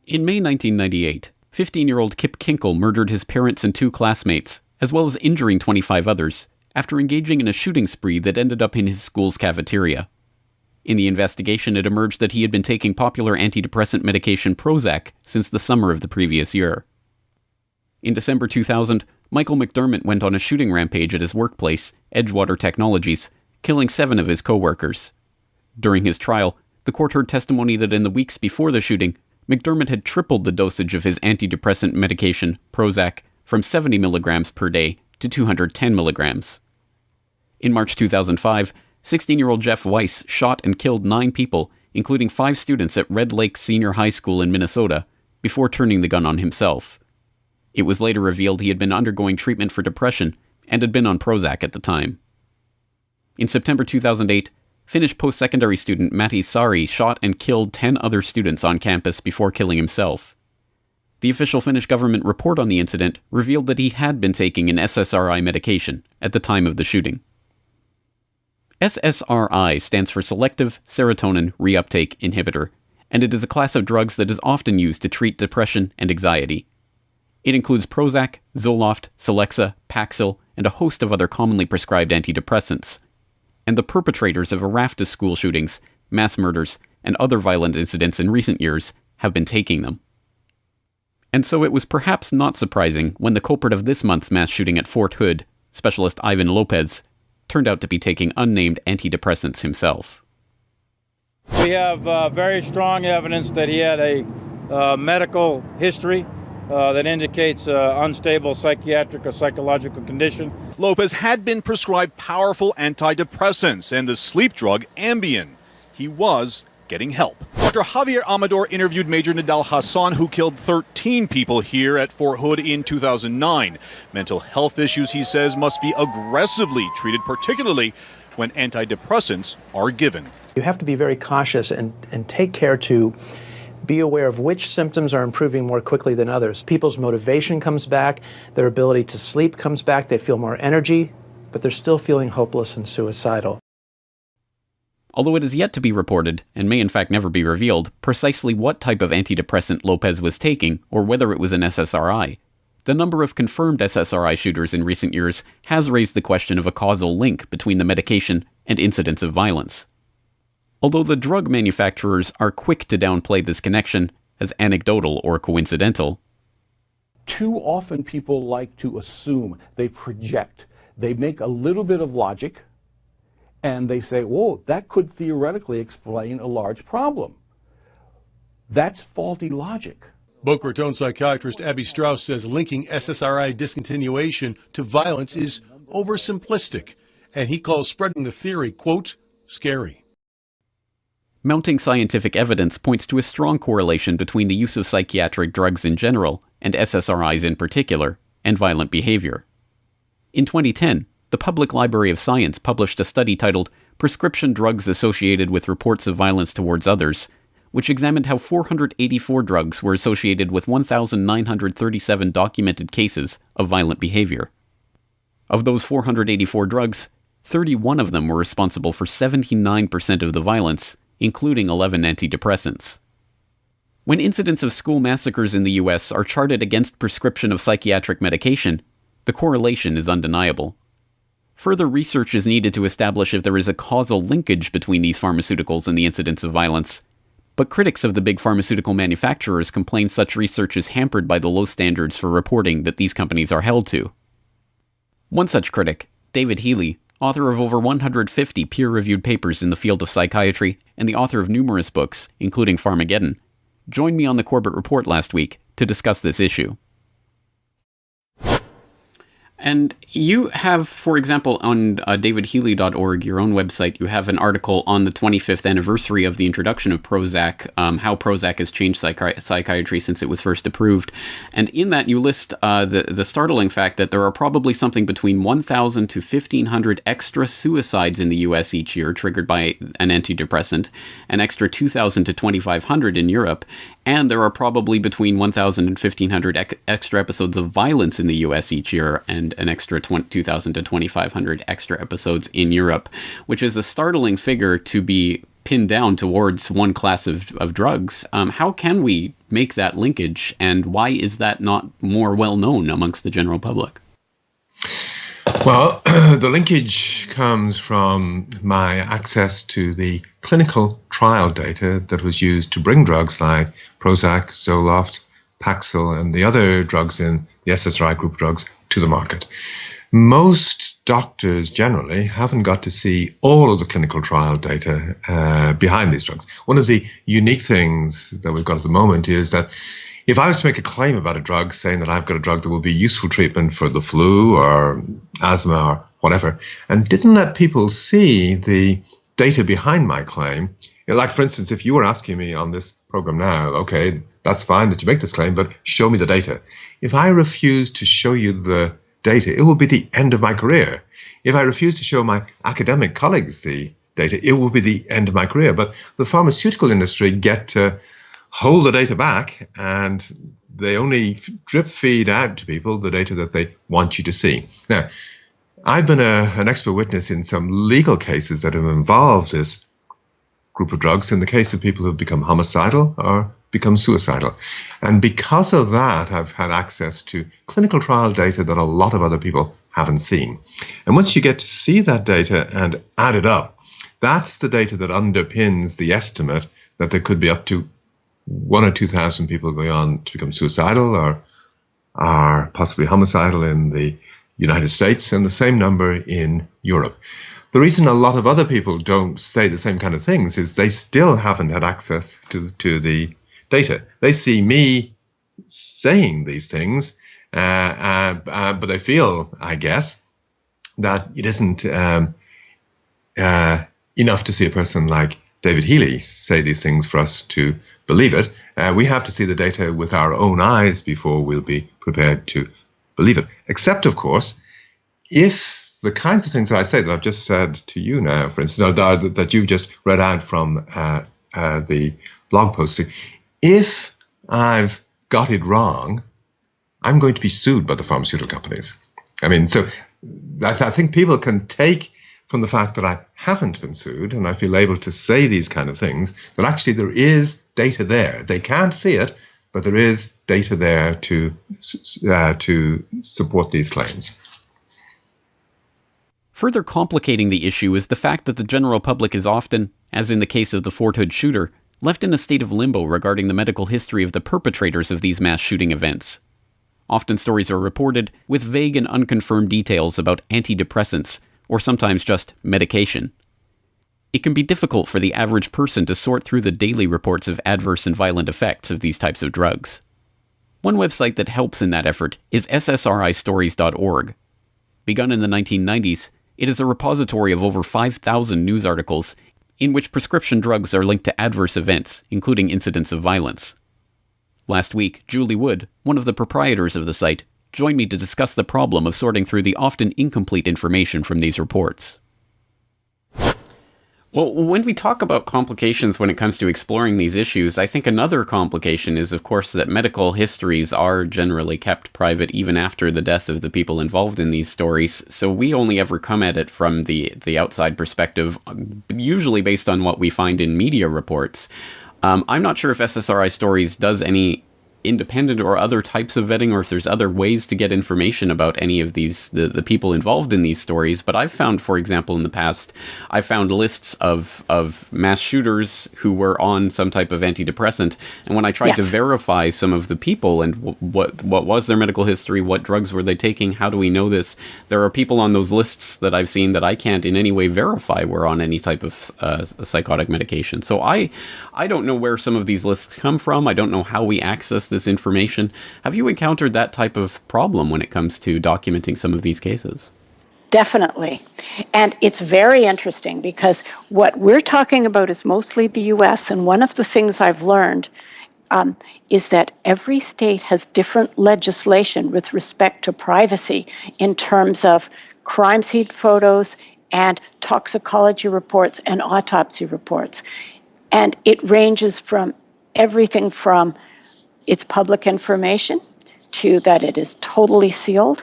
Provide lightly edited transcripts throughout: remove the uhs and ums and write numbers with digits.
In May 1998, 15-year-old Kip Kinkle murdered his parents and 2 classmates, as well as injuring 25 others, after engaging in a shooting spree that ended up in his school's cafeteria. In the investigation, it emerged that he had been taking popular antidepressant medication Prozac since the summer of the previous year. In December 2000, Michael McDermott went on a shooting rampage at his workplace, Edgewater Technologies, killing 7 of his co-workers. During his trial, the court heard testimony that in the weeks before the shooting, McDermott had tripled the dosage of his antidepressant medication, Prozac, from 70 milligrams per day to 210 milligrams. In March 2005, 16-year-old Jeff Weiss shot and killed 9 people, including 5 students at Red Lake Senior High School in Minnesota, before turning the gun on himself. It was later revealed he had been undergoing treatment for depression and had been on Prozac at the time. In September 2008, Finnish post-secondary student Matti Saari shot and killed 10 other students on campus before killing himself. The official Finnish government report on the incident revealed that he had been taking an SSRI medication at the time of the shooting. SSRI stands for Selective Seratonin Reuptake Inhibitor, and it is a class of drugs that is often used to treat depression and anxiety. It includes Prozac, Zoloft, Celexa, Paxil, and a host of other commonly prescribed antidepressants. And the perpetrators of a raft of school shootings, mass murders, and other violent incidents in recent years have been taking them. And so it was perhaps not surprising when the culprit of this month's mass shooting at Fort Hood, Specialist Ivan Lopez, turned out to be taking unnamed antidepressants himself. We have very strong evidence that he had a medical history that indicates unstable psychiatric or psychological condition. Lopez had been prescribed powerful antidepressants and the sleep drug Ambien. He was getting help. Dr. Javier Amador interviewed Major Nidal Hassan, who killed 13 people here at Fort Hood in 2009. Mental health issues, he says, must be aggressively treated, particularly when antidepressants are given. You have to be very cautious and take care to be aware of which symptoms are improving more quickly than others. People's motivation comes back, their ability to sleep comes back, they feel more energy, but they're still feeling hopeless and suicidal. Although it is yet to be reported, and may in fact never be revealed, precisely what type of antidepressant Lopez was taking, or whether it was an SSRI, the number of confirmed SSRI shooters in recent years has raised the question of a causal link between the medication and incidents of violence. Although the drug manufacturers are quick to downplay this connection as anecdotal or coincidental. Too often people like to assume, they project, they make a little bit of logic, and they say, whoa, that could theoretically explain a large problem. That's faulty logic. Boca Raton psychiatrist Abby Strauss says linking SSRI discontinuation to violence is oversimplistic, and he calls spreading the theory, quote, scary. Mounting scientific evidence points to a strong correlation between the use of psychiatric drugs in general, and SSRIs in particular, and violent behavior. In 2010, the Public Library of Science published a study titled Prescription Drugs Associated with Reports of Violence Towards Others, which examined how 484 drugs were associated with 1,937 documented cases of violent behavior. Of those 484 drugs, 31 of them were responsible for 79% of the violence, including 11 antidepressants. When incidents of school massacres in the US are charted against prescription of psychiatric medication, the correlation is undeniable. Further research is needed to establish if there is a causal linkage between these pharmaceuticals and the incidents of violence, but critics of the big pharmaceutical manufacturers complain such research is hampered by the low standards for reporting that these companies are held to. One such critic, David Healy, author of over 150 peer-reviewed papers in the field of psychiatry and the author of numerous books, including Pharmageddon, joined me on the Corbett Report last week to discuss this issue. And you have, for example, on davidhealy.org, your own website, you have an article on the 25th anniversary of the introduction of Prozac, how Prozac has changed psychiatry since it was first approved. And in that, you list the startling fact that there are probably something between 1,000 to 1,500 extra suicides in the U.S. each year triggered by an antidepressant, an extra 2,000 to 2,500 in Europe, and there are probably between 1,000 and 1,500 extra episodes of violence in the U.S. each year, and an extra 2,000 to 2,500 extra episodes in Europe, which is a startling figure to be pinned down towards one class of drugs. How can we make that linkage, and why is that not more well known amongst the general public? Well, the linkage comes from my access to the clinical trial data that was used to bring drugs like Prozac, Zoloft, Paxil, and the other drugs in the SSRI group of drugs to the market. Most doctors generally haven't got to see all of the clinical trial data behind these drugs. One of the unique things that we've got at the moment is that if I was to make a claim about a drug, saying that I've got a drug that will be useful treatment for the flu or asthma or whatever, and didn't let people see the data behind my claim, like, for instance, if you were asking me on this program now, okay, that's fine that you make this claim, but show me the data. If I refuse to show you the data, it will be the end of my career. If I refuse to show my academic colleagues the data, it will be the end of my career. But the pharmaceutical industry get to hold the data back, and they only drip feed out to people the data that they want you to see. Now, I've been an expert witness in some legal cases that have involved this group of drugs in the case of people who've become homicidal or become suicidal. And because of that, I've had access to clinical trial data that a lot of other people haven't seen. And once you get to see that data and add it up, that's the data that underpins the estimate that there could be up to 1,000 or 2,000 people going on to become suicidal or are possibly homicidal in the United States, and the same number in Europe. The reason a lot of other people don't say the same kind of things is they still haven't had access to the data. They see me saying these things, but they feel, I guess, that it isn't enough to see a person like David Healy say these things for us to believe it. We have to see the data with our own eyes before we'll be prepared to believe it. Except, of course, if the kinds of things that I say that I've just said to you now, for instance, or that you've just read out from the blog posting, if I've got it wrong, I'm going to be sued by the pharmaceutical companies. I mean, so I think people can take from the fact that I haven't been sued and I feel able to say these kind of things, that actually there is data there. They can't see it, but there is data there to support these claims. Further complicating the issue is the fact that the general public is often, as in the case of the Fort Hood shooter, left in a state of limbo regarding the medical history of the perpetrators of these mass shooting events. Often stories are reported with vague and unconfirmed details about antidepressants, or sometimes just medication. It can be difficult for the average person to sort through the daily reports of adverse and violent effects of these types of drugs. One website that helps in that effort is SSRIstories.org. Begun in the 1990s, it is a repository of over 5,000 news articles in which prescription drugs are linked to adverse events, including incidents of violence. Last week, Julie Wood, one of the proprietors of the site, joined me to discuss the problem of sorting through the often incomplete information from these reports. Well, when we talk about complications when it comes to exploring these issues, I think another complication is, of course, that medical histories are generally kept private even after the death of the people involved in these stories, so we only ever come at it from the outside perspective, usually based on what we find in media reports. I'm not sure if SSRI Stories does any independent or other types of vetting, or if there's other ways to get information about any of these, the people involved in these stories. But I've found, for example, in the past, I found lists of mass shooters who were on some type of antidepressant. And when I tried to verify some of the people and what was their medical history, what drugs were they taking, how do we know this? There are people on those lists that I've seen that I can't in any way verify were on any type of psychotic medication. So I don't know where some of these lists come from. I don't know how we access this information. Have you encountered that type of problem when it comes to documenting some of these cases? Definitely. And it's very interesting because what we're talking about is mostly the U.S. And one of the things I've learned is that every state has different legislation with respect to privacy in terms of crime scene photos and toxicology reports and autopsy reports. And it ranges from everything from it's public information to that it is totally sealed.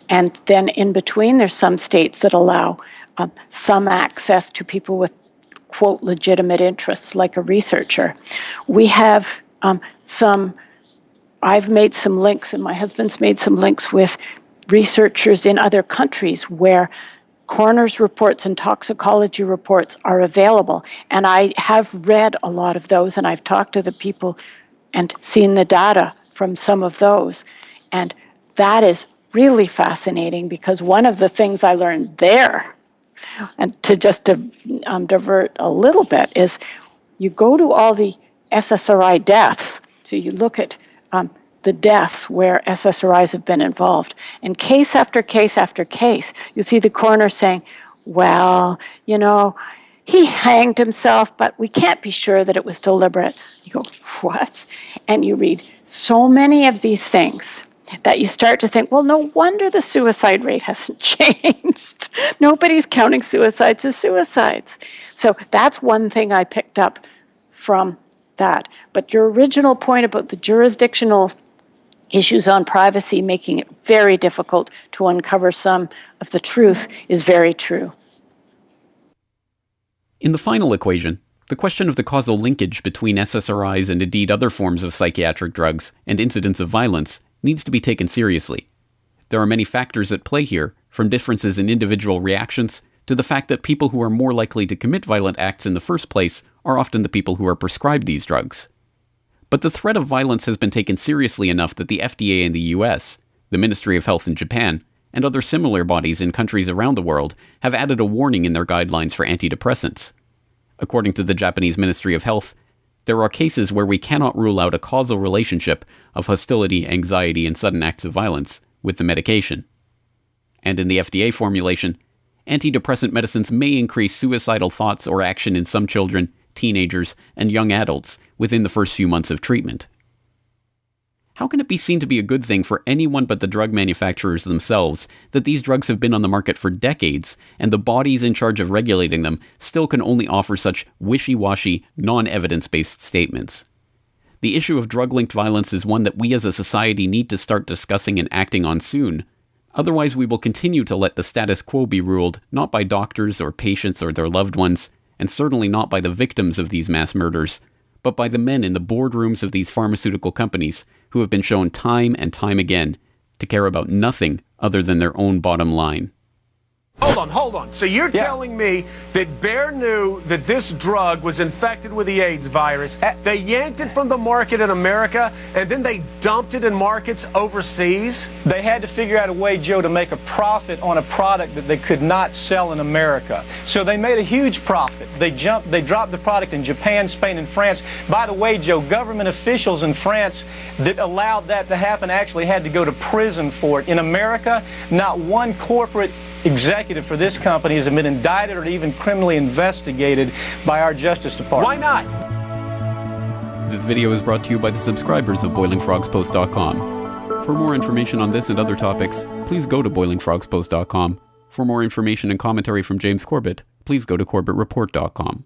And then in between, there's some states that allow some access to people with, quote, legitimate interests, like a researcher. We have I've made some links, and my husband's made some links with researchers in other countries where coroner's reports and toxicology reports are available. And I have read a lot of those, and I've talked to the people and seen the data from some of those. And that is really fascinating, because one of the things I learned there, and to divert a little bit, is you go to all the SSRI deaths. So you look at the deaths where SSRIs have been involved, and case after case after case, you see the coroner saying, well, he hanged himself, but we can't be sure that it was deliberate. You go, what? And you read so many of these things that you start to think, well, no wonder the suicide rate hasn't changed. Nobody's counting suicides as suicides. So that's one thing I picked up from that. But your original point about the jurisdictional issues on privacy making it very difficult to uncover some of the truth is very true. In the final equation, the question of the causal linkage between SSRIs and indeed other forms of psychiatric drugs and incidents of violence needs to be taken seriously. There are many factors at play here, from differences in individual reactions to the fact that people who are more likely to commit violent acts in the first place are often the people who are prescribed these drugs. But the threat of violence has been taken seriously enough that the FDA in the US, the Ministry of Health in Japan, and other similar bodies in countries around the world have added a warning in their guidelines for antidepressants. According to the Japanese Ministry of Health, there are cases where we cannot rule out a causal relationship of hostility, anxiety, and sudden acts of violence with the medication. And in the FDA formulation, antidepressant medicines may increase suicidal thoughts or action in some children, teenagers, and young adults within the first few months of treatment. How can it be seen to be a good thing for anyone but the drug manufacturers themselves that these drugs have been on the market for decades, and the bodies in charge of regulating them still can only offer such wishy-washy, non-evidence-based statements? The issue of drug-linked violence is one that we as a society need to start discussing and acting on soon. Otherwise, we will continue to let the status quo be ruled not by doctors or patients or their loved ones, and certainly not by the victims of these mass murders, but by the men in the boardrooms of these pharmaceutical companies who have been shown time and time again to care about nothing other than their own bottom line. Hold on. So you're telling me that Bayer knew that this drug was infected with the AIDS virus, they yanked it from the market in America, and then they dumped it in markets overseas? They had to figure out a way, Joe, to make a profit on a product that they could not sell in America. So they made a huge profit. They dropped the product in Japan, Spain, and France. By the way, Joe, government officials in France that allowed that to happen actually had to go to prison for it. In America, not one corporate executive for this company has been indicted or even criminally investigated by our Justice Department. Why not? This video is brought to you by the subscribers of BoilingFrogsPost.com. For more information on this and other topics, please go to BoilingFrogsPost.com. For more information and commentary from James Corbett, please go to CorbettReport.com.